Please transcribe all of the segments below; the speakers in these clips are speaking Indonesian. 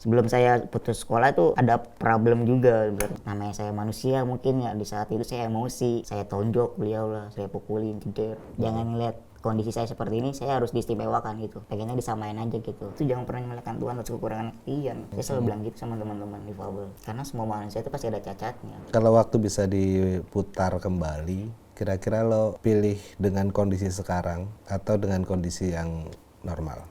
Sebelum saya putus sekolah itu ada problem juga. Namanya saya manusia mungkin ya, di saat itu saya emosi. Saya tonjok beliau lah, saya pukulin, jeder. Jangan ngeliat kondisi saya seperti ini, saya harus diistimewakan gitu. Pengennya disamain aja gitu. Itu jangan pernah menyalahkan Tuhan atas kekurangan kalian. Saya selalu bilang gitu sama teman-teman difabel. Karena semua manusia itu pasti ada cacatnya. Kalau waktu bisa diputar kembali, kira-kira lo pilih dengan kondisi sekarang atau dengan kondisi yang normal?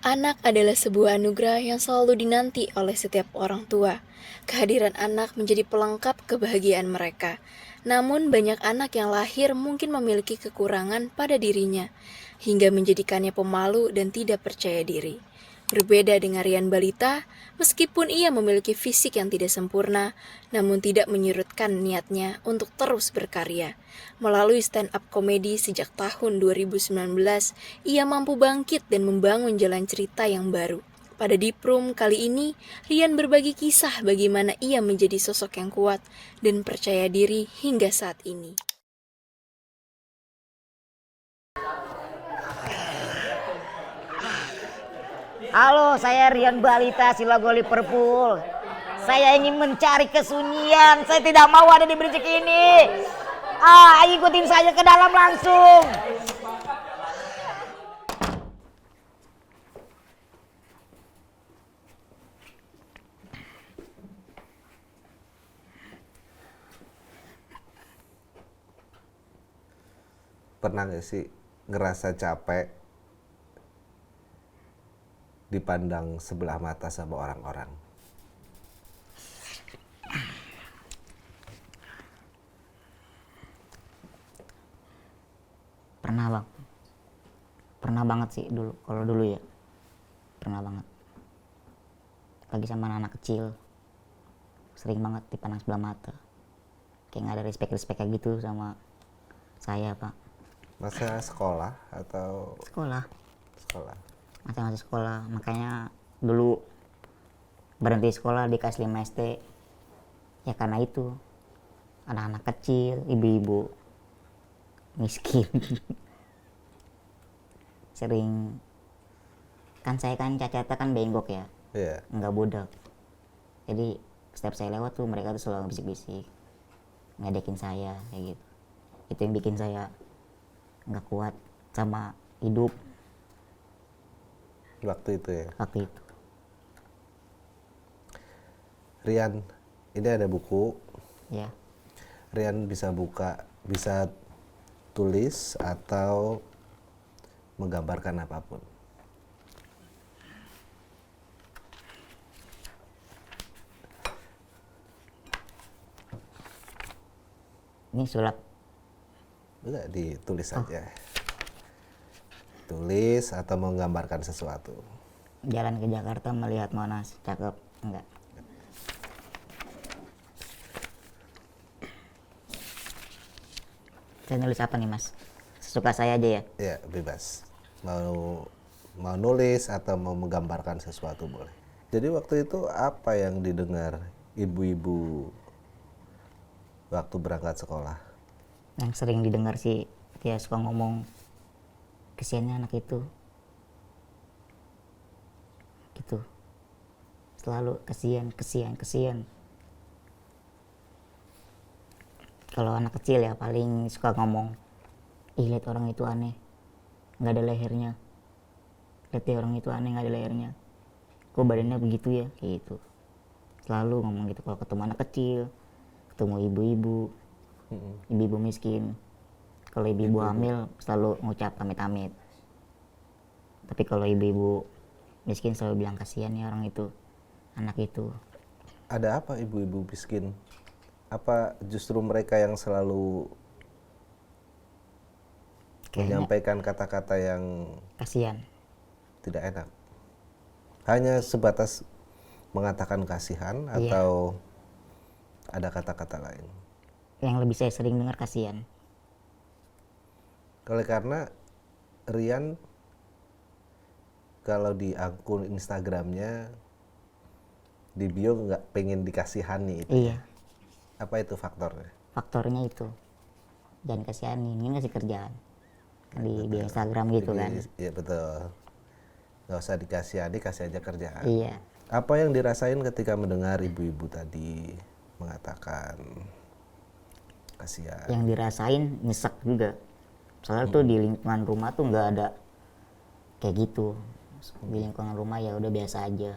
Anak adalah sebuah anugerah yang selalu dinanti oleh setiap orang tua. Kehadiran anak menjadi pelengkap kebahagiaan mereka. Namun banyak anak yang lahir mungkin memiliki kekurangan pada dirinya, hingga menjadikannya pemalu dan tidak percaya diri. Berbeda dengan Rian Balita, meskipun ia memiliki fisik yang tidak sempurna, namun tidak menyurutkan niatnya untuk terus berkarya. Melalui stand-up komedi sejak tahun 2019, ia mampu bangkit dan membangun jalan cerita yang baru. Pada Diprum kali ini, Rian berbagi kisah bagaimana ia menjadi sosok yang kuat dan percaya diri hingga saat ini. Halo, saya Rian Balita, Silago Liverpool. Saya ingin mencari kesunyian. Saya tidak mau ada di berisik ini. Ikutin saja ke dalam langsung. Pernah gak sih ngerasa capek dipandang sebelah mata sama orang-orang? Pernah bang. Pernah banget sih dulu. Kalau dulu ya. Pernah banget. Lagi sama anak kecil. Sering banget dipandang sebelah mata. Kayak gak ada respect kayak gitu sama saya pak. Masa sekolah atau Sekolah. sekolah? Masih sekolah. Makanya dulu berhenti sekolah di kelas 5 SD. Ya karena itu. Anak-anak kecil, ibu-ibu miskin. Sering. Kan saya kan cacatnya kan bengkok ya. Iya. Nggak bodak. Jadi setiap saya lewat tuh mereka tuh selalu bisik-bisik. Ngedekin saya kayak gitu. Itu yang bikin saya nggak kuat sama hidup Waktu itu ya. waktu itu. Rian, ini ada buku. Ya, Rian bisa buka, bisa tulis atau menggambarkan apapun. ini sulap. Enggak, ditulis saja. Tulis atau menggambarkan sesuatu. Jalan ke Jakarta melihat Monas, cakep enggak? Saya nulis apa nih mas? Sesuka saya aja ya. Ya, bebas. Mau nulis atau mau menggambarkan sesuatu boleh. Jadi waktu itu apa yang didengar ibu-ibu waktu berangkat sekolah? Yang sering didengar sih dia suka ngomong kesiannya anak itu gitu, selalu kesian. Kalau anak kecil ya paling suka ngomong, ih lihat orang itu aneh nggak ada lehernya, lihat ya orang itu aneh nggak ada lehernya, kok badannya begitu ya, kayak gitu. Selalu ngomong gitu kalau ketemu anak kecil, ketemu ibu-ibu miskin. Kalau ibu-ibu hamil selalu ngucap amit-amit. Tapi kalau ibu-ibu miskin selalu bilang kasihan ya orang itu, anak itu. Ada apa ibu-ibu miskin? Apa justru mereka yang selalu menyampaikan kata-kata yang kasihan? tidak enak? Hanya sebatas mengatakan kasihan atau ada kata-kata lain? Yang lebih saya sering dengar kasihan. Oleh karena Rian kalau di akun Instagramnya di bio nggak pengen dikasihani itu. Iya. Apa itu faktornya? Faktornya itu jangan kasihani, ini ngasih kerjaan di Instagram gitu kan. Iya betul. Nggak usah dikasihani, kasih aja kerjaan. Iya. Apa yang dirasain ketika mendengar ibu-ibu tadi mengatakan kasihan? Yang dirasain nyesek juga. Soalnya tuh di lingkungan rumah tuh nggak ada kayak gitu. Di lingkungan rumah ya udah biasa aja.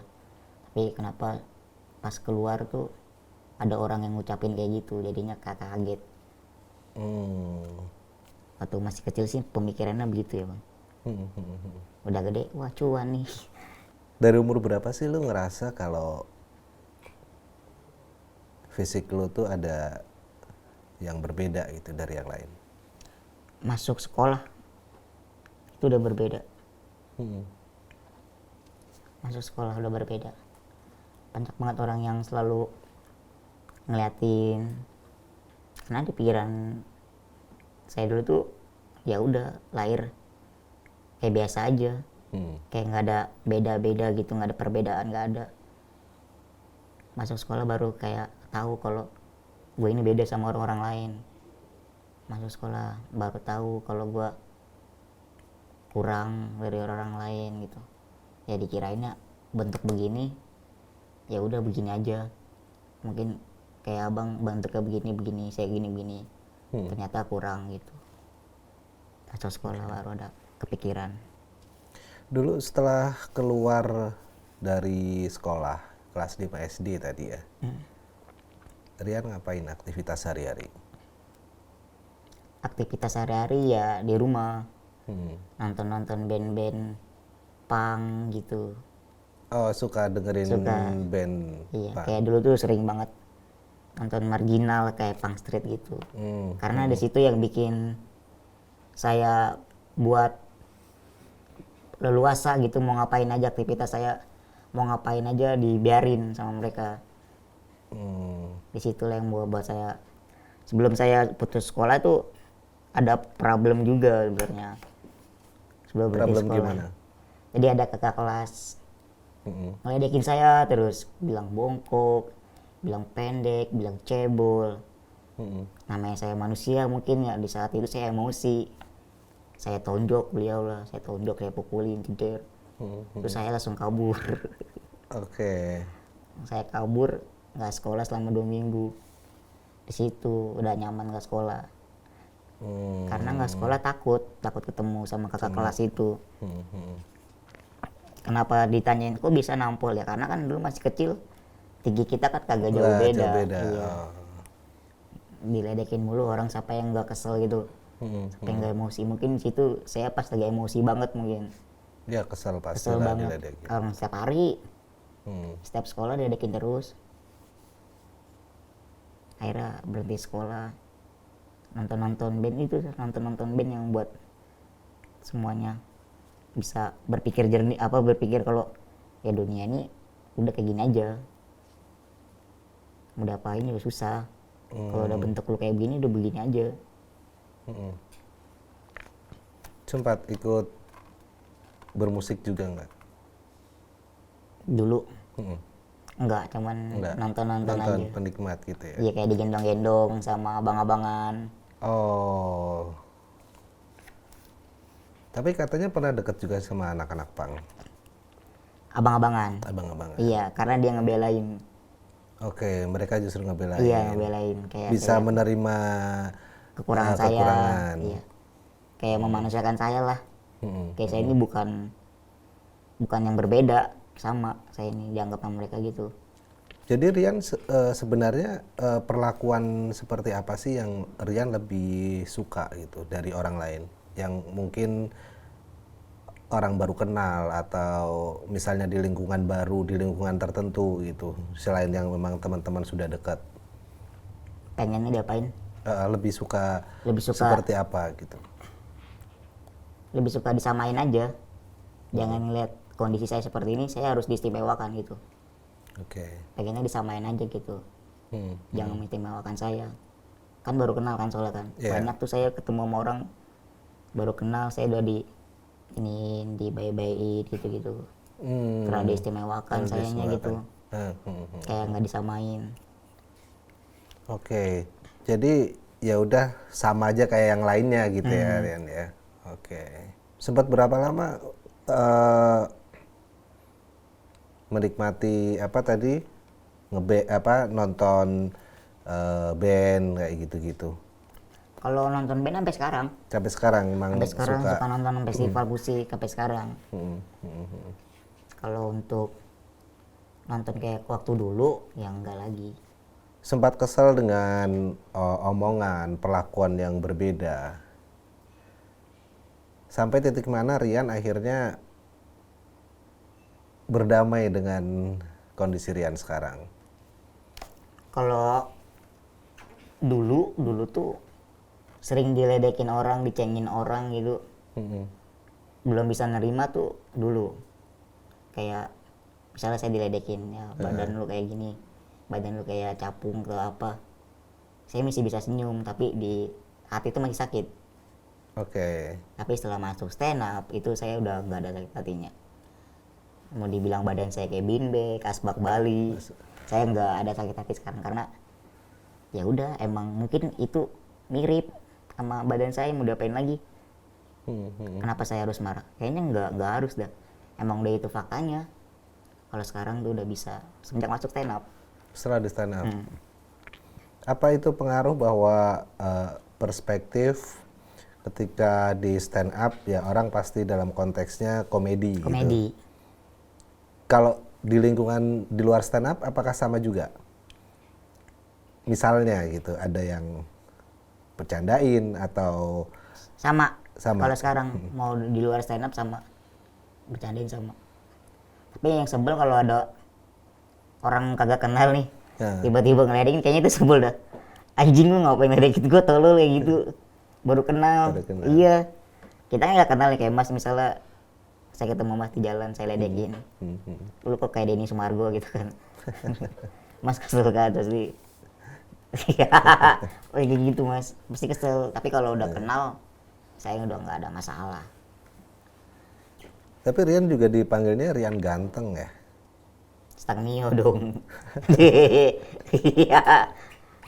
Tapi kenapa pas keluar tuh ada orang yang ngucapin kayak gitu, jadinya kakak kaget. Waktu masih kecil sih pemikirannya begitu ya bang. Udah gede, wah cuan nih. Dari umur berapa sih lu ngerasa kalau fisik lu tuh ada yang berbeda gitu dari yang lain? Masuk sekolah itu udah berbeda. Masuk sekolah udah berbeda. Banyak banget orang yang selalu ngeliatin. Karena di pikiran saya dulu tuh ya udah lahir kayak biasa aja. Kayak nggak ada beda-beda gitu, nggak ada perbedaan, nggak ada. Masuk sekolah baru kayak tahu kalau gue ini beda sama orang-orang lain. Masuk sekolah baru tahu kalau gue kurang dari orang lain gitu. Ya dikirainnya bentuk begini, ya udah begini aja. Mungkin kayak abang bentuknya begini, saya gini. Ternyata kurang gitu. Masuk sekolah baru ada kepikiran. Dulu setelah keluar dari sekolah kelas 5 SD tadi ya, Rian ngapain aktivitas sehari-hari? Aktivitas sehari-hari ya di rumah. Nonton band-band punk gitu. Oh, suka dengerin Suka. band Iya, punk. kayak dulu tuh sering banget nonton Marginal kayak Punk Street gitu. Karena di situ yang bikin saya buat leluasa gitu, mau ngapain aja aktivitas saya, mau ngapain aja dibiarin sama mereka. Di situ yang buat saya, sebelum saya putus sekolah tuh ada problem juga sebenarnya. Sebelum berhenti Problem sekolah. gimana? Jadi ada kakak kelas ngeledekin saya terus, bilang bongkok, bilang pendek, bilang cebol. Namanya saya manusia mungkin ya, di saat itu saya emosi. Saya tonjok beliau lah, saya pukulin, jeder. Terus saya langsung kabur. Oke. Saya kabur, nggak sekolah selama 2 minggu. Di situ udah nyaman nggak sekolah. Karena nggak sekolah takut ketemu sama kakak kelas itu. Kenapa ditanyain kok bisa nampol ya? Karena kan dulu masih kecil, tinggi kita kan kagak jauh beda. Iya. Oh. Diledekin mulu orang, siapa yang nggak kesel gitu, siapa yang nggak emosi. Mungkin di situ saya pas lagi emosi banget mungkin. Ya kesel pasti Kesel lah banget. diledekin. Orang setiap hari, setiap sekolah diledekin terus. Akhirnya berhenti sekolah. Nonton band yang buat semuanya bisa berpikir jernih, berpikir kalau ya dunia ini udah kayak gini aja, mau diapain juga susah. Kalau udah bentuk lu kayak begini udah begini aja. Sempat ikut bermusik juga nggak? Dulu enggak, cuman Nggak. nonton Nonton aja. penikmat gitu ya? Iya, kayak digendong-gendong sama abang-abangan. Oh. Tapi katanya pernah deket juga sama anak-anak punk, Abang-abangan. abang-abang. Iya, karena dia ngebelain. Oke, mereka justru ngebelain. Iya, ngebelain kayak Bisa saya, menerima kekurangan saya. kekurangan. Iya. Kayak memanusiakan saya lah. Kayak saya ini bukan yang berbeda sama saya ini, dianggap sama mereka gitu. Jadi Rian sebenarnya perlakuan seperti apa sih yang Rian lebih suka gitu dari orang lain? Yang mungkin orang baru kenal atau misalnya di lingkungan baru, di lingkungan tertentu gitu, selain yang memang teman-teman sudah dekat. Pengennya diapain? Lebih suka Lebih suka seperti apa gitu? lebih suka disamain aja. Jangan ngeliat kondisi saya seperti ini, saya harus diistimewakan gitu. Oke. Pengennya disamain aja gitu. Jangan mengistimewakan saya. Kan baru kenal kan soalnya kan. Iya. Banyak tuh saya ketemu sama orang baru kenal, saya udah dibayi-bayiin gitu-gitu. Karena diistimewakan sayangnya gitu. Kayak nggak disamain. Oke. Jadi ya udah sama aja kayak yang lainnya gitu ya Rian ya. Oke. Sempat berapa lama menikmati apa tadi nonton band kayak gitu-gitu. Kalau nonton band sampai sekarang. Sampai sekarang emang Sampai sekarang suka. suka nonton festival musik sampai sekarang. Kalau untuk nonton kayak waktu dulu ya enggak lagi. Sempat kesel dengan omongan, perlakuan yang berbeda. Sampai titik mana Rian akhirnya berdamai dengan kondisi Rian sekarang? Kalau dulu tuh sering diledekin orang, dicengin orang gitu. Belum bisa nerima tuh dulu. Kayak misalnya saya diledekin, ya badan lu kayak gini, badan lu kayak capung ke apa. Saya masih bisa senyum, tapi di hati itu masih sakit. Oke. Tapi setelah masuk stand up itu saya udah nggak ada sakit hatinya. Mau dibilang badan saya kayak beanbag, asbak Bali, saya nggak ada sakit hati sekarang karena ya udah emang mungkin itu mirip sama badan saya, mau diapain lagi. Kenapa saya harus marah? Kayaknya nggak harus dah. Emang udah itu faktanya. Kalau sekarang tuh udah bisa semenjak masuk stand up. Setelah di stand up. Apa itu pengaruh bahwa perspektif ketika di stand up ya orang pasti dalam konteksnya komedi. Komedi. Gitu. Kalau di lingkungan di luar stand up apakah sama juga? Misalnya gitu ada yang bercandain atau Sama. Sama. Kalau sekarang mau di luar stand up sama, bercandain sama. Tapi yang sebel kalau ada orang kagak kenal nih, tiba-tiba ngeledekin, kayaknya itu sebel dah. Anjing lu ngapain ngeledekin gue, tolol kayak gitu. Baru kenal. Iya. Kita nggak kenal nih, kayak Mas misalnya saya ketemu Mas di jalan, saya ledekin. Lu kok kayak Denny Sumargo gitu kan. Mas kesel ke atas sih. Kayak gitu Mas, mesti kesel. Tapi kalau udah kenal, saya udah nggak ada masalah. Tapi Rian juga dipanggilnya Rian ganteng ya? Stang Mio dong. Iya.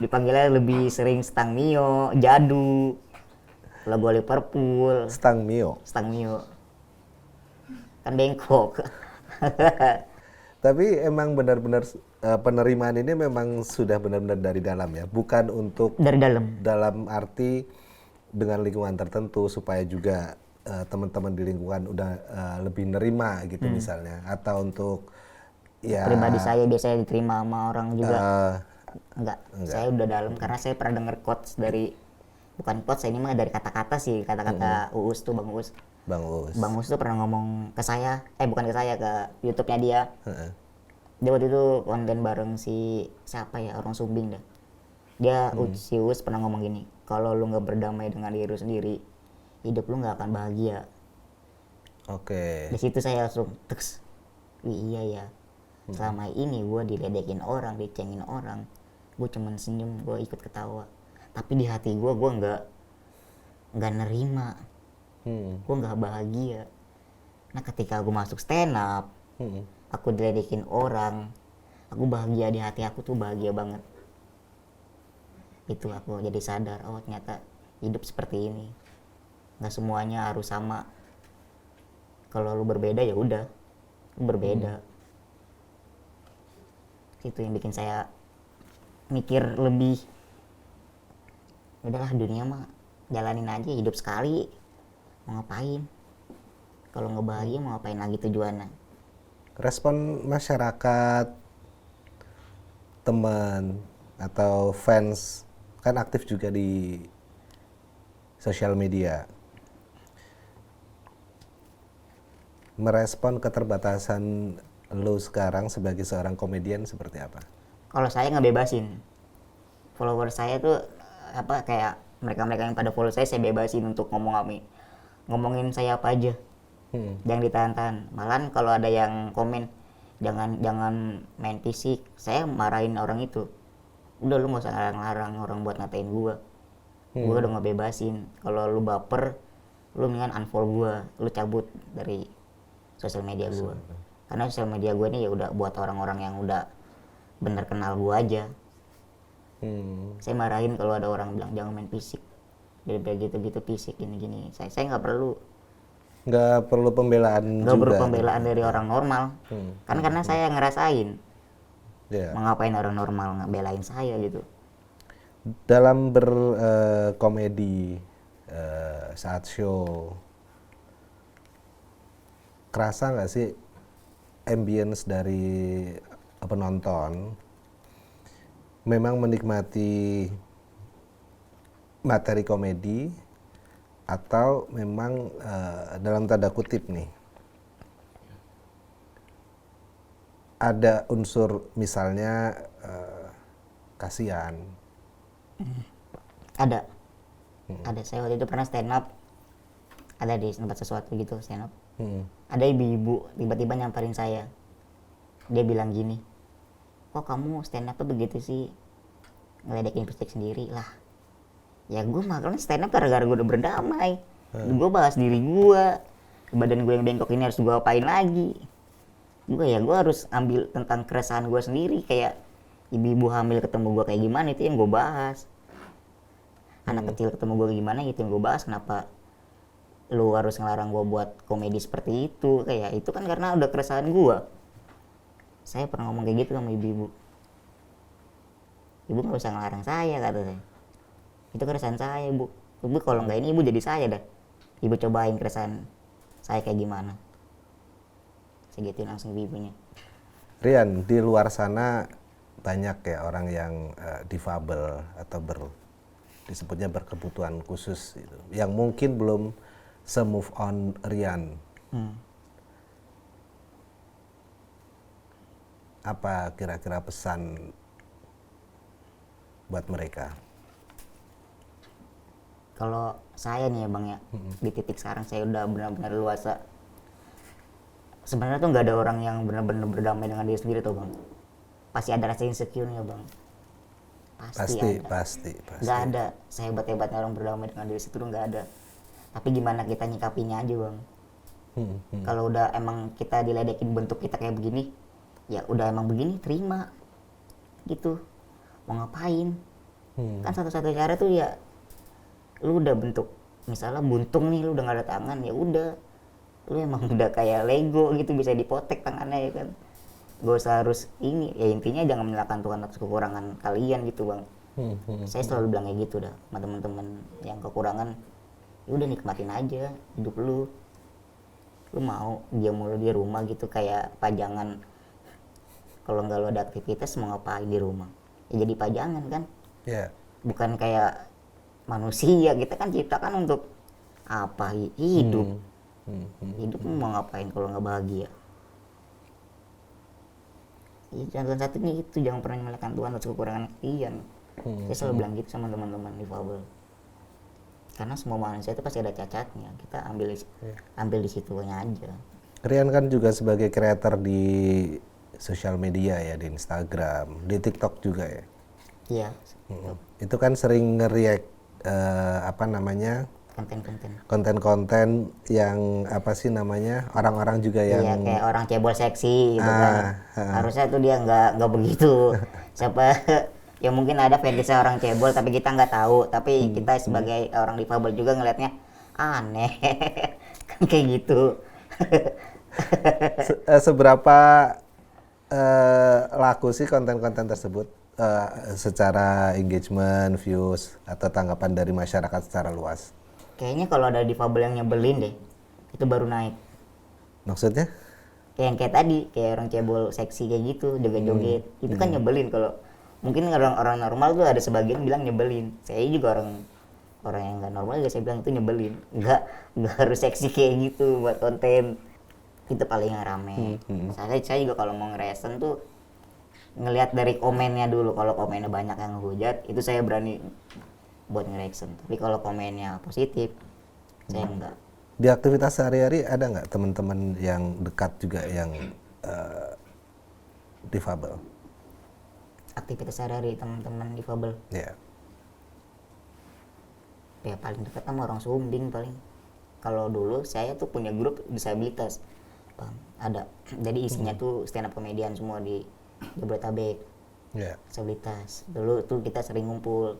Dipanggilnya lebih sering Stang Mio, Jadu, logo Liverpool. Stang Mio. Stang Mio. Kan bengkok. Tapi emang benar-benar penerimaan ini memang sudah benar-benar dari dalam ya, bukan untuk Dari dalam. dalam arti dengan lingkungan tertentu supaya juga teman-teman di lingkungan udah lebih nerima gitu misalnya, atau untuk ya Pribadi saya biasanya diterima sama orang juga. Enggak. Enggak. Saya udah dalam karena saya pernah denger quotes dari, bukan quotes, ini mah dari kata-kata sih, kata-kata Uus tuh, Bang Uus. Bang Uus. Bang Uus tuh pernah ngomong ke saya, bukan ke saya, ke YouTube-nya dia. Dia waktu itu konten bareng si siapa ya, orang Sumbing dah. Dia si Uus pernah ngomong gini, kalau lu nggak berdamai dengan diri lu sendiri, hidup lu nggak akan bahagia. Oke. Di situ saya langsung teks, wih iya ya. Selama ini gue diledekin orang, dicengin orang, gue cuman senyum, gue ikut ketawa. Tapi di hati gue nggak nerima, gue nggak bahagia. Nah ketika gue masuk stand up, aku diledekin orang, aku bahagia, di hati aku tuh bahagia banget. Itu aku jadi sadar, oh ternyata hidup seperti ini, nggak semuanya harus sama. Kalau lu berbeda ya udah, lu berbeda. Itu yang bikin saya mikir lebih, udahlah dunia mah jalanin aja, hidup sekali, mau ngapain? Kalau nggak bahagia mau ngapain lagi tujuannya? Respon masyarakat, teman atau fans kan aktif juga di sosial media, merespon keterbatasan lo sekarang sebagai seorang komedian seperti apa? Kalau saya ngebebasin follower saya tuh, apa, kayak mereka yang pada follow saya bebasin untuk ngomongin saya apa aja. Jangan ditahan-tahan. Malahan kalau ada yang komen jangan main fisik, saya marahin orang itu. Udah lu nggak usah ngelarang orang buat ngatain gua. Gua udah ngebebasin. Kalau lu baper, lu mendingan unfollow gua, lu cabut dari sosial media gua. Karena sosial media gua ini ya udah buat orang-orang yang udah bener kenal gua aja. Saya marahin kalau ada orang bilang jangan main fisik, biar gitu fisik gini-gini. Saya nggak perlu. Nggak perlu pembelaan nggak juga. perlu pembelaan dari orang normal. Kan karena saya ngerasain Ya. mengapain orang normal ngebelain saya gitu. Dalam berkomedi saat show, kerasa nggak sih ambience dari penonton memang menikmati materi komedi atau memang dalam tanda kutip nih ada unsur misalnya kasihan. Ada saya waktu itu pernah stand up, ada di tempat sesuatu gitu stand up, ada ibu-ibu tiba-tiba nyamperin saya, dia bilang gini, kok kamu stand up tuh begitu sih, ngeledekin fisik sendiri lah. Ya gue makanya stand up gara-gara gue udah berdamai, gue bahas diri gue, badan gue yang bengkok ini harus gue apain lagi. Gue harus ambil tentang keresahan gue sendiri, kayak ibu-ibu hamil ketemu gue kayak gimana itu yang gue bahas, anak kecil ketemu gue gimana itu yang gue bahas. Kenapa lu harus ngelarang gue buat komedi seperti itu, kayak itu kan karena udah keresahan gue. Saya pernah ngomong kayak gitu sama ibu-ibu, ibu nggak usah ngelarang saya, kata saya, itu keresahan saya ibu kalau nggak ini ibu jadi saya dah, ibu cobain keresahan saya kayak gimana. Saya gituin langsung ibunya. Rian, di luar sana banyak ya orang yang difabel atau disebutnya berkebutuhan khusus gitu, yang mungkin belum se-move on Rian. Apa kira-kira pesan buat mereka? Kalau saya nih ya bang ya, di titik sekarang saya udah benar-benar luasa. Sebenarnya tuh nggak ada orang yang benar-benar berdamai dengan diri sendiri tuh bang. Pasti ada rasa insecure nya bang. Pasti. Nggak ada sehebat-hebatnya orang berdamai dengan diri sendiri, nggak ada. Tapi gimana kita nyikapinya aja bang. Kalau udah emang kita diledekin bentuk kita kayak begini, ya udah emang begini, terima gitu. Mau ngapain? Kan satu-satunya cara tuh ya lu udah bentuk, misalnya buntung nih, lu udah nggak ada tangan, ya udah lu emang udah kayak Lego gitu, bisa dipotek tangannya ya kan. Gak usah harus ini, ya intinya jangan menyalahkan Tuhan atas kekurangan kalian gitu bang. Saya selalu bilang kayak gitu dah sama teman-teman yang kekurangan, ya udah nikmatin aja hidup lu mau diam mulu di rumah gitu kayak pajangan. Kalau nggak lu ada aktivitas mau ngapain di rumah, ya jadi pajangan kan. Bukan kayak manusia, kita kan ciptakan untuk apa, hidup. Hidup mau ngapain kalau nggak bahagia. Contoh satunya itu, jangan pernah menyalahkan Tuhan atas kekurangan kalian. Saya selalu bilang gitu sama teman-teman difabel, karena semua manusia itu pasti ada cacatnya, kita ambil di situnya aja. Rian kan juga sebagai kreator di sosial media ya, di Instagram, di TikTok juga ya. Iya. Itu kan sering nge-react konten-konten yang apa sih namanya, orang-orang juga yang iya, kayak orang cebol seksi gitu kan. Harusnya tuh dia nggak begitu. Siapa ya mungkin ada fansnya orang cebol tapi kita nggak tahu, tapi kita sebagai orang difabel juga ngelihatnya aneh kan kayak gitu. Seberapa laku sih konten-konten tersebut secara engagement, views, atau tanggapan dari masyarakat secara luas? Kayaknya kalau ada difabel yang nyebelin deh, itu baru naik. Maksudnya? Kayak yang kayak tadi, kayak orang cebol seksi kayak gitu, joget-joget, itu kan nyebelin. Kalau mungkin orang normal tuh ada sebagian bilang nyebelin. Saya juga orang yang nggak normal juga saya bilang itu nyebelin. Nggak harus seksi kayak gitu buat konten. Itu paling rame. Saya juga kalau mau ngeresen tuh ngelihat dari komennya dulu. Kalau komennya banyak yang ngehujat, itu saya berani buat nge-reaction. Tapi kalau komennya positif, saya enggak. Di aktivitas sehari-hari ada nggak teman-teman yang dekat juga yang difabel? Aktivitas sehari-hari teman-teman difabel? Iya. Ya paling dekat sama orang Sumbing paling. Kalau dulu saya tuh punya grup disabilitas, Bang. Ada. Jadi isinya tuh stand up komedian semua di Jabodetabek. Disabilitas. Dulu tuh kita sering ngumpul.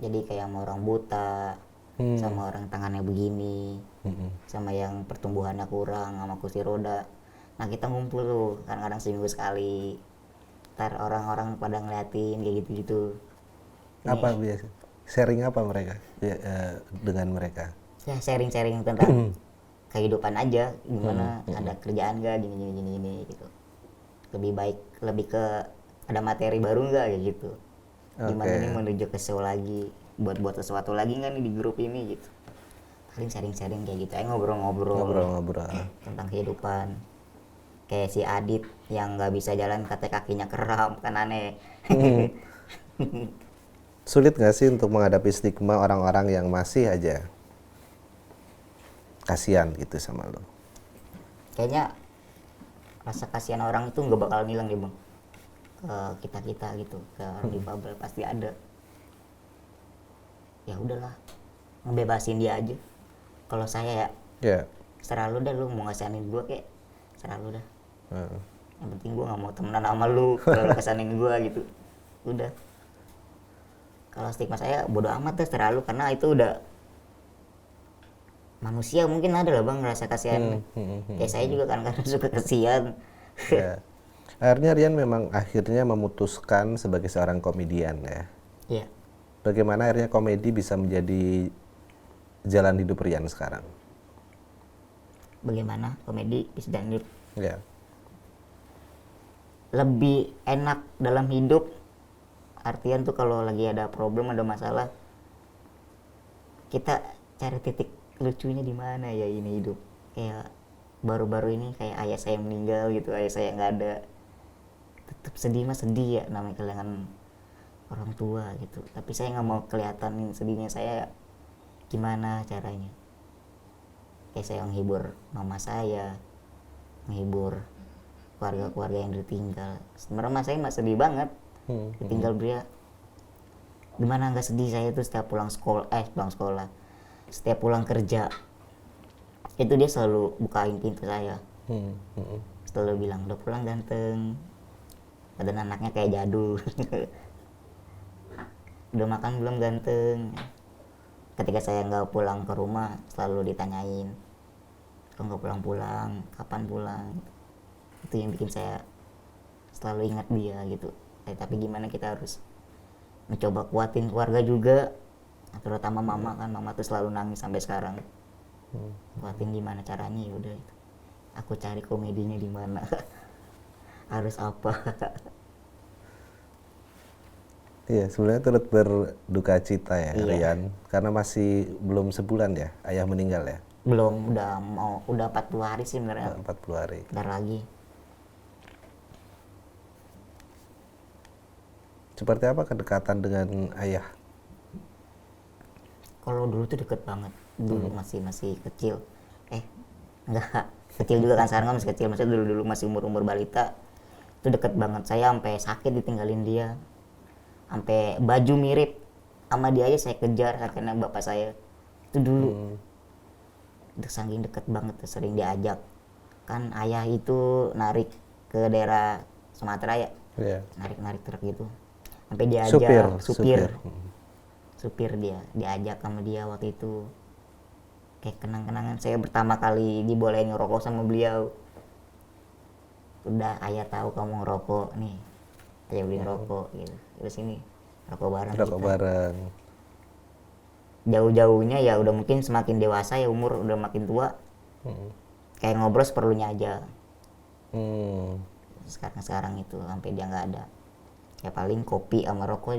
Jadi kayak sama orang buta, sama orang tangannya begini, sama yang pertumbuhannya kurang, sama kursi roda. Nah kita ngumpul tuh kadang-kadang seminggu sekali, ntar orang-orang pada ngeliatin kayak gitu-gitu. Apa biasa? Sharing apa mereka ya, dengan mereka? Ya sharing-sharing tentang kehidupan aja, gimana ada kerjaan gak, gini gitu. Lebih baik, lebih ke ada materi baru nggak kayak gitu. Gimana Oke. nih menuju ke show lagi, buat sesuatu lagi nggak nih di grup ini gitu. Paling sharing-sharing kayak gitu, ngobrol-ngobrol Ngobrol-ngobrol. tentang kehidupan. Kayak si Adit yang nggak bisa jalan katanya kakinya kram, kan aneh. Sulit nggak sih untuk menghadapi stigma orang-orang yang masih aja kasihan gitu sama lo? Kayaknya rasa kasihan orang itu nggak bakal hilang deh bang, ke kita gitu, ke orang difabel pasti ada. Ya udahlah, ngebebasin dia aja. Kalau saya ya Ya. serah lu dah, lu mau ngasihanin gue kayak serah lu dah. Heeh. Yang penting gue nggak mau temenan sama lu kalau lu kesanin gue gitu. Udah. Kalau stigma saya bodo amat deh, serah lu, karena itu udah manusia. Mungkin ada lah bang ngerasa kasihan. Kayak saya juga kan kadang suka kasihan. Ya. Akhirnya Rian memang akhirnya memutuskan sebagai seorang komedian ya. Iya. Bagaimana akhirnya komedi bisa menjadi jalan hidup Rian sekarang? Bagaimana komedi bisa dan hidup Ya. lebih enak dalam hidup, artian tuh kalau lagi ada problem, ada masalah, kita cari titik lucunya di mana ya ini hidup. Kayak baru-baru ini kayak ayah saya meninggal gitu, ayah saya nggak ada, tetap sedih mah sedih ya, namanya kehilangan orang tua gitu. Tapi saya nggak mau kelihatan sedihnya saya. Gimana caranya? Kayak saya menghibur mama saya, menghibur keluarga-keluarga yang ditinggal. Sebenarnya mas saya mah sedih banget, ditinggal dia. Gimana nggak sedih saya tuh setiap pulang sekolah, setiap pulang kerja, itu dia selalu bukain pintu saya, selalu bilang udah pulang ganteng, badan anaknya kayak jadul. Udah makan belum ganteng. Ketika saya nggak pulang ke rumah selalu ditanyain, kok nggak pulang-pulang, kapan pulang. Itu yang bikin saya selalu ingat dia gitu. Tapi gimana, kita harus mencoba kuatin keluarga juga, terutama mama kan, mama tuh selalu nangis sampai sekarang. Kuatin gimana caranya, ya udah itu. Aku cari komedinya di mana. Harus apa. Iya, sebenarnya turut berduka cita ya, Iya. Rian, karena masih belum sebulan ya ayah meninggal ya. Belum, udah 40 hari sih sebenarnya. 40 hari. Bentar lagi. Seperti apa kedekatan dengan ayah? Kalau dulu tuh deket banget, dulu masih kecil. Enggak kecil juga kan, sekarang kan masih kecil. Maksudnya dulu masih umur balita, itu deket banget. Saya sampai sakit ditinggalin dia, sampai baju mirip sama dia aja saya kejar karena bapak saya. Itu dulu udah saking deket banget, sering diajak. Kan ayah itu narik ke daerah Sumatera ya, Iya. narik truk gitu, sampai diajak supir dia diajak sama dia waktu itu. Kayak kenang-kenangan saya pertama kali dibolehin ngerokok sama beliau. Udah, ayah tahu kamu ngerokok nih, ayah beliin rokok gitu, terus ini rokok bareng Rokok kita. bareng. Jauh-jauhnya ya udah mungkin semakin dewasa ya, umur udah makin tua, kayak ngobrol seperlunya aja. Sekarang itu sampai dia nggak ada, ya paling kopi sama rokok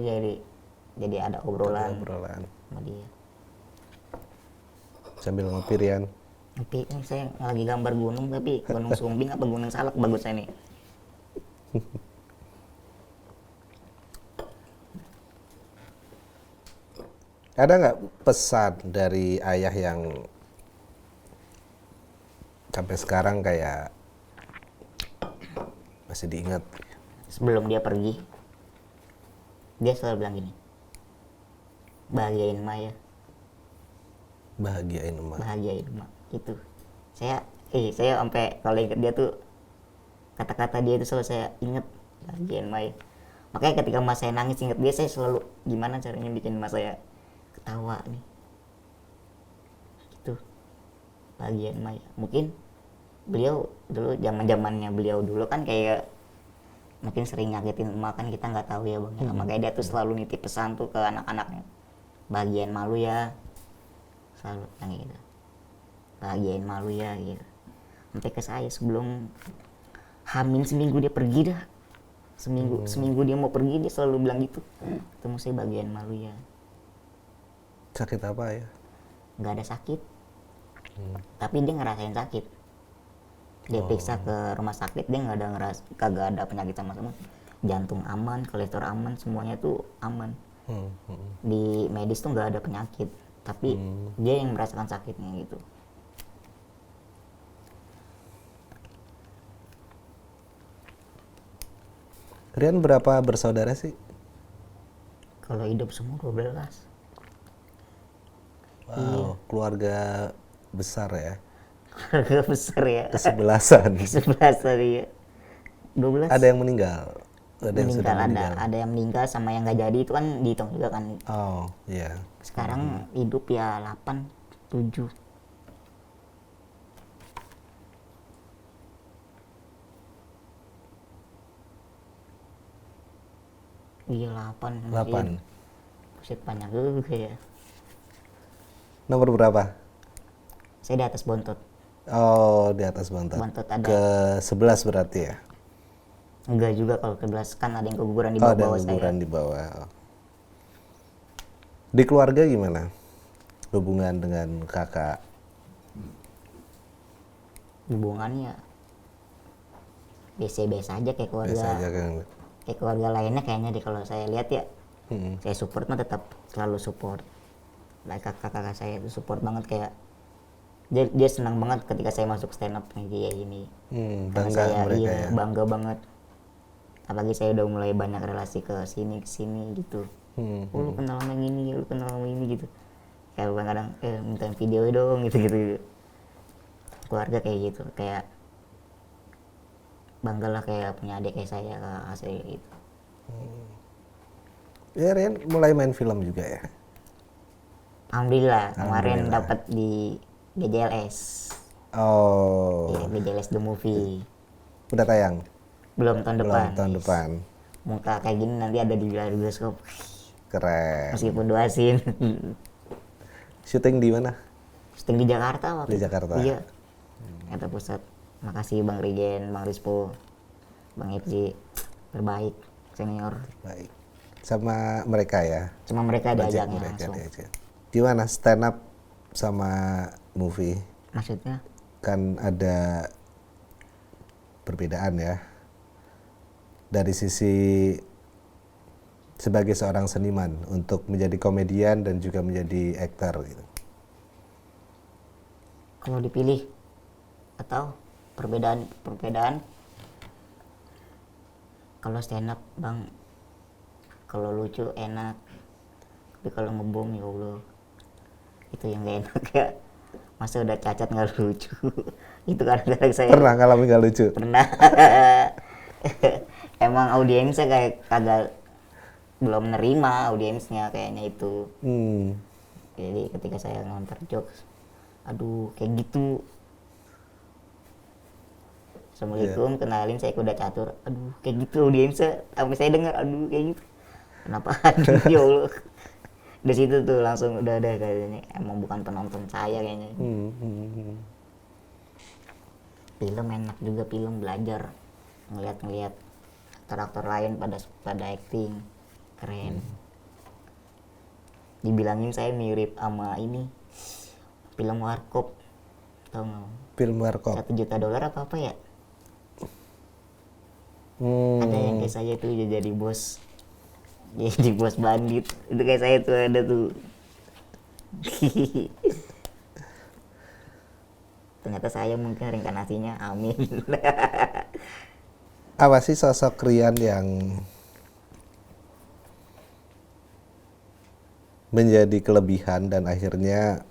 jadi ada obrolan sama dia. Sambil ngopi Rian. Tapi ini saya lagi gambar gunung, tapi gunung Sumbing apa gunung Salak bagusnya nih. Ada nggak pesan dari ayah yang sampai sekarang kayak masih diingat? Sebelum dia pergi, dia selalu bilang gini, bahagiain emak ya, Bahagiain emak. bahagiain emak. Itu saya sampai kalau inget dia tuh, kata-kata dia itu selalu saya inget, bahagiain emak ya. Makanya ketika emak saya nangis, inget dia, saya selalu gimana caranya bikin emak saya ketawa nih. bagian Maya. Mungkin beliau dulu zamannya beliau dulu kan kayak mungkin sering nyakitin emak kan, kita nggak tahu ya bang ya. Makanya dia tuh selalu nitip pesan tuh ke anak-anaknya, bagian malu ya, selalu yang gitu, bagian malu ya gitu. Sampai ke saya sebelum Hamin seminggu dia pergi dah, seminggu dia mau pergi dia selalu bilang gitu, ketemu saya bagian malu ya. Sakit apa ya? Nggak ada sakit, tapi dia ngerasain sakit. Dia periksa ke rumah sakit, dia nggak ada kagak ada penyakit sama sekali, jantung aman, kolesterol aman, semuanya tuh aman. Di medis tuh nggak ada penyakit, tapi dia yang merasakan sakitnya gitu. Rian berapa bersaudara sih? Kalau hidup semua 12. Wow, keluarga besar ya. Keluarga besar ya. Kesebelasan. 11 tadi ya. 12. Ada yang meninggal. Ada yang sudah meninggal. Ada yang meninggal sama yang nggak jadi itu kan dihitung juga kan. Oh, iya. Sekarang hidup ya 8, 7. Iya 8. 8. Buset banyak juga ya. Nomor berapa? Saya di atas bontot. Oh, di atas Bontot. Bontot ada. Ke 11 berarti ya? Enggak juga, kalau ke 11 kan ada yang keguguran di Oh, ada bawah saya. guguran di bawah. Di keluarga gimana? Hubungan dengan kakak? Hubungannya biasa-biasa aja kayak keluarga. Biasa aja kan? Kayak keluarga lainnya kayaknya deh kalau saya lihat ya. Saya support mah tetap selalu support. Kakak-kakak saya itu support banget, kayak dia senang banget ketika saya masuk stand up kayak gini. Karena Bangga saya mereka ya? bangga banget. Apalagi saya udah mulai banyak relasi ke sini gitu. Lu kenal sama yang ini, lu kenal sama ini gitu. Kayak kadang minta video dong gitu. Keluarga kayak gitu, kayak bangga lah kayak punya adik kayak saya asli gitu. Ya, Rian mulai main film juga ya? Alhamdulillah kemarin dapat di BJLS. Oh, Iya, BJLS The Movie. udah tayang? Belum tahun Belum, depan. tahun depan. Muka kayak gini nanti ada di bioskop. Keren. Meskipun 2 scene. Syuting di mana? Syuting di Jakarta waktu Di itu. Jakarta. Iya. Eta pusat. Makasih Bang Rigen, Bang Rispo, Bang Ipsi, terbaik, senior. Baik. Sama mereka ya? Cuma mereka Budget diajaknya mereka langsung. diajak. Gimana stand up sama movie? Maksudnya? Kan ada perbedaan ya. Dari sisi sebagai seorang seniman untuk menjadi komedian dan juga menjadi aktor gitu. Kalau dipilih atau perbedaan kalau stand up bang, kalau lucu enak, tapi kalau ngebom ya Allah itu yang gak enak ya. Masa udah cacat nggak lucu. Itu kadang-kadang saya Pernah ngalamin gak lucu? pernah. Emang audiensnya kayak kagak, belum nerima audiensnya kayaknya itu. Jadi ketika saya ngonter jokes, aduh kayak gitu, Assalamualaikum, kenalin saya kuda catur. Aduh, kayak gitu audiensnya. Sampai saya dengar, aduh kayak gitu. Kenapa? Aduh, ya Allah. Di situ tuh langsung udah ada kayaknya. Emang bukan penonton saya kayaknya. Film enak juga, film belajar. Ngeliat aktor-aktor lain pada acting. Keren. Dibilangin saya mirip sama ini. Film Warkop. Tau nggak? Film Warkop. $1 juta apa ya? Ada yang kayak saya tuh jadi bos, jadi bos bandit. Itu kayak saya tuh ada tuh. Ternyata saya mungkin reinkarnasinya, amin. Apa sih sosok Rian yang menjadi kelebihan dan akhirnya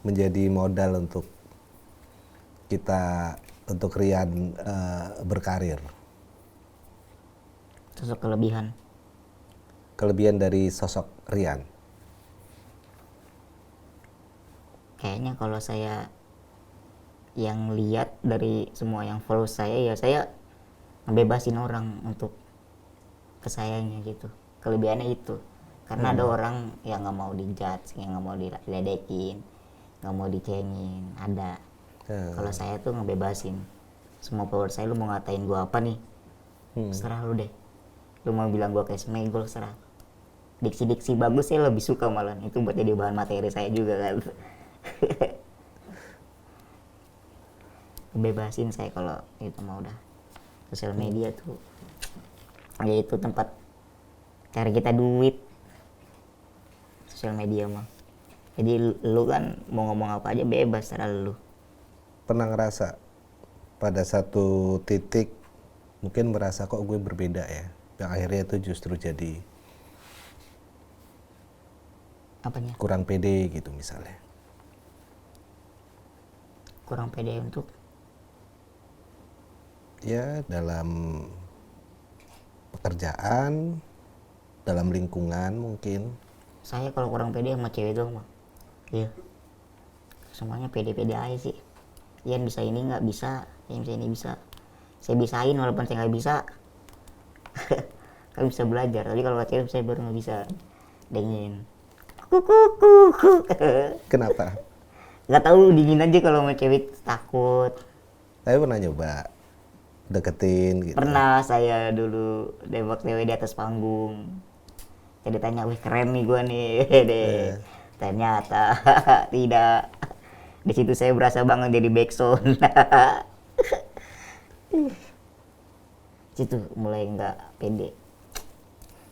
menjadi modal untuk kita, untuk Rian berkarir? Sosok kelebihan. Kelebihan dari sosok Rian. Kayaknya kalau saya yang lihat dari semua yang follow saya, ya saya ngebebasin orang untuk ke sayanya gitu. Kelebihannya itu. Karena ada orang yang nggak mau dijudge, yang nggak mau diledekin, nggak mau dicengin, ada. Kalau saya tuh ngebebasin. Semua follower saya, lu mau ngatain gua apa nih? Serah lu deh. Lu mau bilang gua kayak smegol, serah. Diksi-diksi bagus saya lebih suka malah. Itu buat jadi bahan materi saya juga kan. Bebasin saya kalau itu mah udah. Sosial media tuh ya itu tempat cari kita duit. Sosial media mah. Jadi lu kan mau ngomong apa aja bebas, terserah lu. Pernah ngerasa pada satu titik mungkin merasa kok gue berbeda ya, yang akhirnya itu justru jadi Apanya? kurang pede gitu misalnya. Kurang pede untuk Ya dalam pekerjaan, dalam lingkungan mungkin. saya kalau kurang pede sama cewek doang mah. Iya. Semuanya pede-pede aja sih. Ian bisa ini nggak bisa, Ian bisa ini bisa. Saya bisain walaupun saya nggak bisa. Kan bisa belajar. Tapi kalau cewek saya baru nggak bisa. Dingin. Kuku. Kenapa? Nggak tahu, dingin aja kalau sama cewek, takut. Tapi pernah nyoba deketin gitu. Pernah saya dulu nembak cewek di atas panggung. Jadi tanya, wih keren nih gua nih. Deh. Ternyata tidak. Di situ saya berasa banget jadi backsound. Situ mulai nggak pede.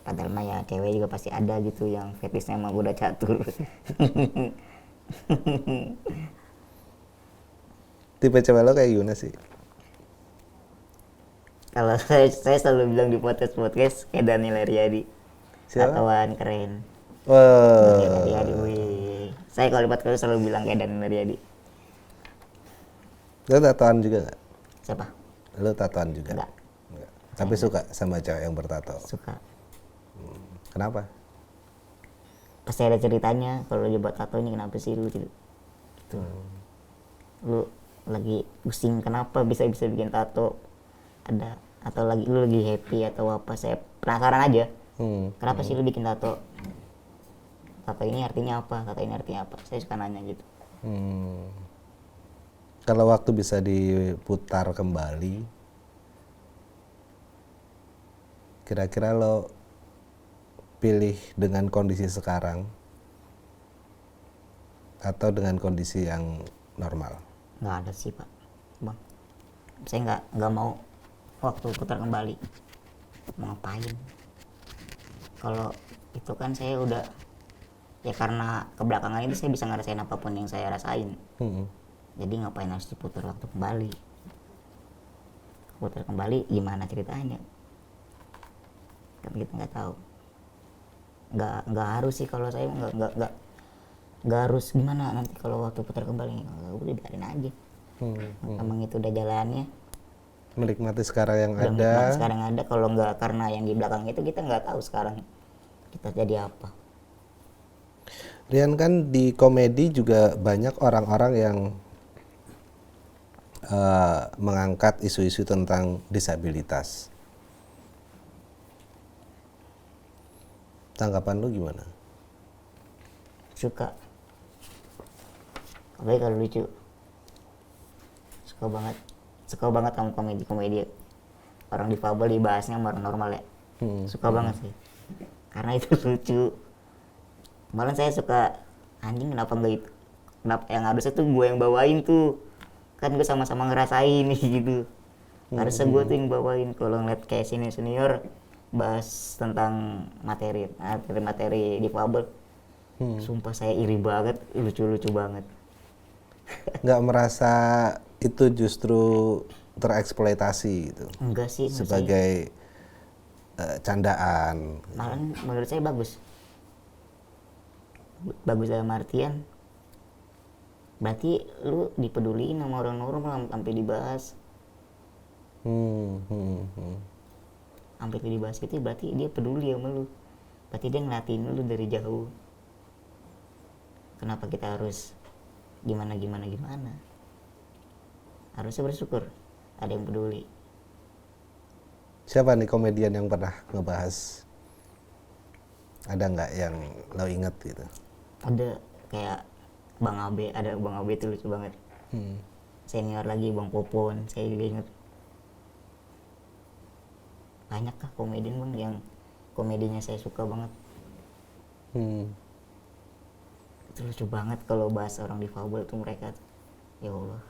Padahal mah ya cewek juga pasti ada gitu yang fetishnya emang udah catur. Tipe cewek lo kayak gimana sih? Kalau saya selalu bilang di podcast kayak Daniel Riyadi. Siapa? Tatoan keren. Wah, Daniel Riyadi, wih. Saya kalau di podcast selalu bilang kayak Daniel Riyadi. lo tatoan juga nggak? Siapa? Lo tatoan juga? Enggak. Nggak. Tapi suka sama cewek yang bertato? Suka. Kenapa? Pasti ada ceritanya kalau dia buat tato ini kenapa sih lu gitu. Lu lagi pusing kenapa bisa bikin tato, ada atau lu lagi happy atau apa, saya penasaran aja. Kenapa sih lu bikin tato ini artinya apa, saya suka nanya gitu. Kalau waktu bisa diputar kembali, kira-kira lo pilih dengan kondisi sekarang atau dengan kondisi yang normal? Nggak ada sih pak, bang. Saya nggak mau waktu putar kembali. Mau ngapain? Kalau itu kan saya udah, ya karena kebelakangan itu saya bisa ngerasain apapun yang saya rasain. Jadi ngapain harus diputar waktu kembali? Putar kembali gimana ceritanya? Kan kita nggak tahu. Nggak harus sih kalau saya nggak harus gimana nanti kalau waktu putar kembali, udah biarin aja. Emang itu udah jalannya. Menikmati sekarang yang Udah ada. menikmati sekarang ada. Kalau nggak karena yang di belakang itu kita nggak tahu sekarang kita jadi apa. Rian, kan di komedi juga banyak orang-orang yang mengangkat isu-isu tentang disabilitas. Tanggapan lu gimana? Suka. Apalagi kalau lucu. Suka banget sama komedi orang difabel dibahasnya orang normal ya. Suka banget sih. Karena itu lucu. Malah saya suka, anjing kenapa enggak itu, kenapa yang harusnya tuh gue yang bawain tuh, kan gue sama-sama ngerasain gitu. Harusnya gue tuh yang bawain. Kalau ngeliat kayak senior bahas tentang materi difabel, sumpah saya iri banget, lucu-lucu banget. Nggak merasa itu justru tereksploitasi gitu Enggak sih, sebagai candaan? malah menurut saya bagus dalam artian berarti lu dipeduliin sama orang normal sampai dibahas. Sampai dibahas itu berarti dia peduli sama lu, berarti dia ngeliatin lu dari jauh. Kenapa kita harus gimana, harusnya bersyukur ada yang peduli. Siapa nih komedian yang pernah ngebahas? Ada nggak yang lo inget gitu? Ada kayak Bang Abe, itu lucu banget. Senior lagi Bang Popon, saya juga inget. Banyak kah komedian Bang yang komedinya saya suka banget. Itu lucu banget kalau bahas orang difabel tuh mereka tuh. Ya Allah.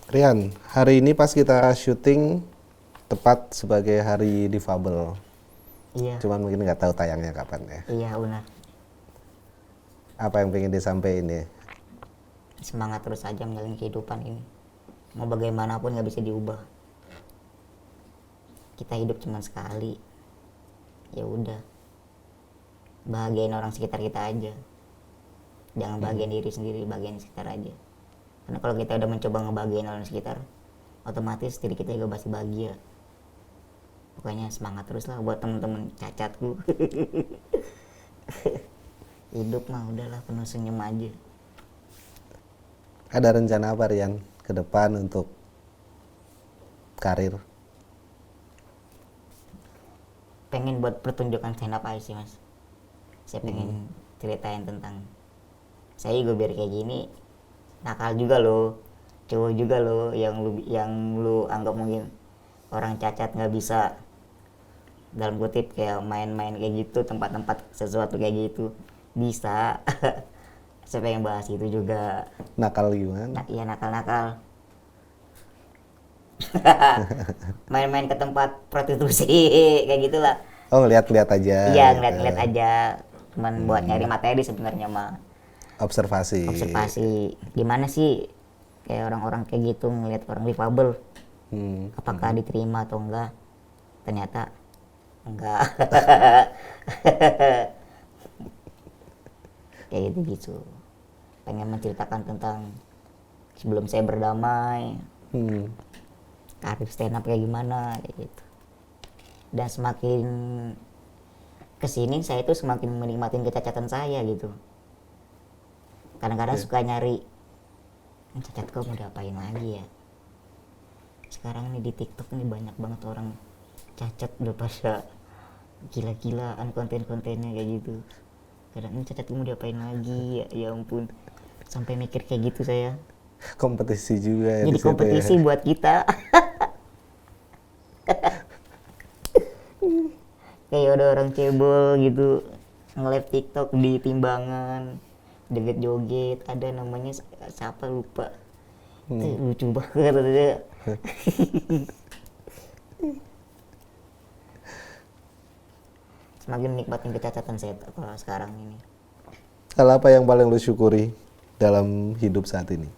Rian, hari ini pas kita syuting tepat sebagai hari difabel. Iya. Cuman mungkin nggak tahu tayangnya kapan ya. Iya benar. Apa yang pengen disampaikan ya? Semangat terus aja menjalani kehidupan ini. Mau bagaimanapun nggak bisa diubah. Kita hidup cuma sekali. Ya udah. Bahagiain orang sekitar kita aja. Jangan bahagiain diri sendiri, bahagiain sekitar aja. Karena kalau kita udah mencoba ngebahagiain orang sekitar, otomatis diri kita juga pasti bahagia. Pokoknya semangat terus lah buat temen-temen cacatku. Hidup mah udahlah penuh senyum aja. Ada rencana apa Rian ke depan untuk karir? Pengen buat pertunjukan stand up aja sih mas. Saya pengen ceritain tentang saya juga biar kayak gini, nakal juga loh, cowok juga loh, yang lu anggap mungkin orang cacat nggak bisa, dalam kutip kayak main-main kayak gitu, tempat-tempat sesuatu kayak gitu bisa. Saya pengen bahas itu juga. Nakal gimana? Iya nakal-nakal. Main-main ke tempat prostitusi kayak gitulah. Oh ngeliat-ngeliat aja. Iya gitu. ngeliat-ngeliat aja, cuman buat nyari materi sebenarnya mah. Observasi. Gimana sih kayak orang-orang kayak gitu ngeliat orang difabel, apakah diterima atau enggak? Ternyata enggak. Kayak gitu. Pengen menceritakan tentang sebelum saya berdamai, karir stand up kayak gimana kayak gitu. Dan semakin kesini saya tuh semakin menikmatin kecacatan saya gitu. Kadang-kadang suka nyari cacat kok mau diapain lagi ya. Sekarang nih di TikTok nih banyak banget orang cacat udah pada gila-gilaan konten-kontennya kayak gitu. Kadang ini cacat mau diapain lagi ya ampun. Sampai mikir kayak gitu saya. Kompetisi juga ya. Jadi kompetisi buat kita. Kayak ada orang cebol gitu nge-live TikTok di timbangan, joget-joget, ada namanya siapa lupa. Itu lucu banget ada. Semakin menikmatin kecacatan saya kalau sekarang ini. Hal apa yang paling lu syukuri dalam hidup saat ini?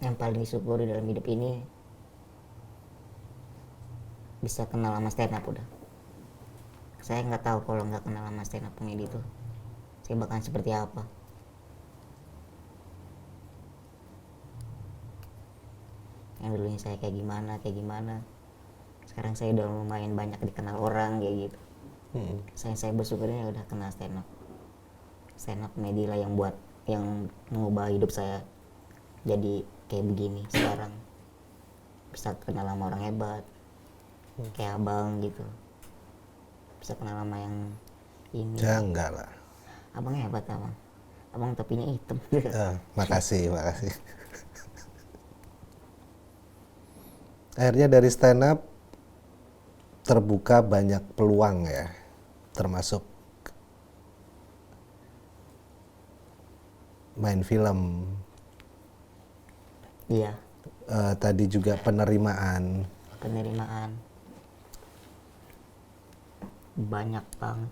Yang paling disyukuri dalam hidup ini bisa kenal sama stand up udah. Saya nggak tahu kalau nggak kenal sama stand up comedy itu saya bakalan seperti apa. Yang dulunya saya kayak gimana. Sekarang saya udah lumayan banyak dikenal orang kayak gitu. Saya bersyukurnya udah kenal stand up comedy lah yang mengubah hidup saya jadi kayak begini sekarang. Bisa kenal sama orang hebat kayak abang gitu, bisa kenal sama yang ini. Ya enggak lah. Abangnya hebat abang topinya hitam. Makasih. Akhirnya dari stand up terbuka banyak peluang ya, termasuk main film. Iya. Tadi juga penerimaan. Banyak banget.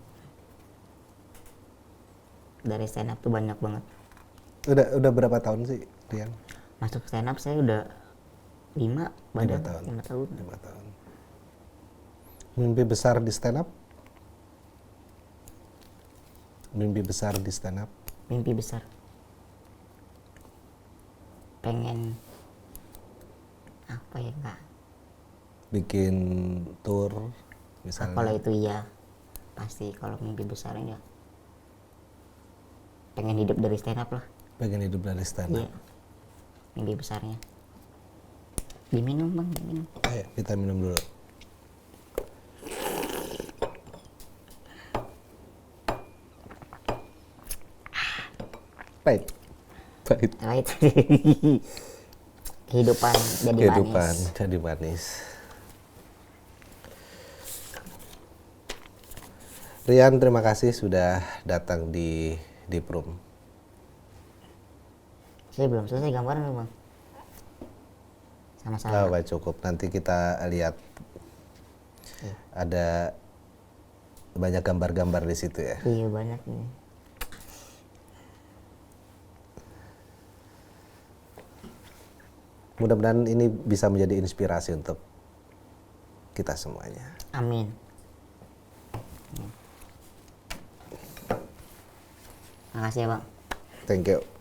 Dari stand up tuh banyak banget. Udah berapa tahun sih, Rian? Masuk stand up saya udah 5 tahun. Mimpi besar di stand up? Mimpi besar. Pengen apa ya Kak? Bikin tour misalnya. Kalau itu iya. Pasti kalau mimpi besarnya pengen hidup dari stand up lah. Pengen hidup dari stand up. Iya. mimpi besarnya. Diminum bang, diminum. Ayo kita minum dulu. Pahit. Pahit. Right. Kehidupan jadi Kehidupan manis. jadi manis. Rian, terima kasih sudah datang di Room. Saya belum selesai gambaran bang. Sama-sama. Baik, cukup. Nanti kita lihat ada banyak gambar-gambar di situ ya. Iya banyak nih. Mudah-mudahan ini bisa menjadi inspirasi untuk kita semuanya. Amin. Makasih ya bang. Thank you.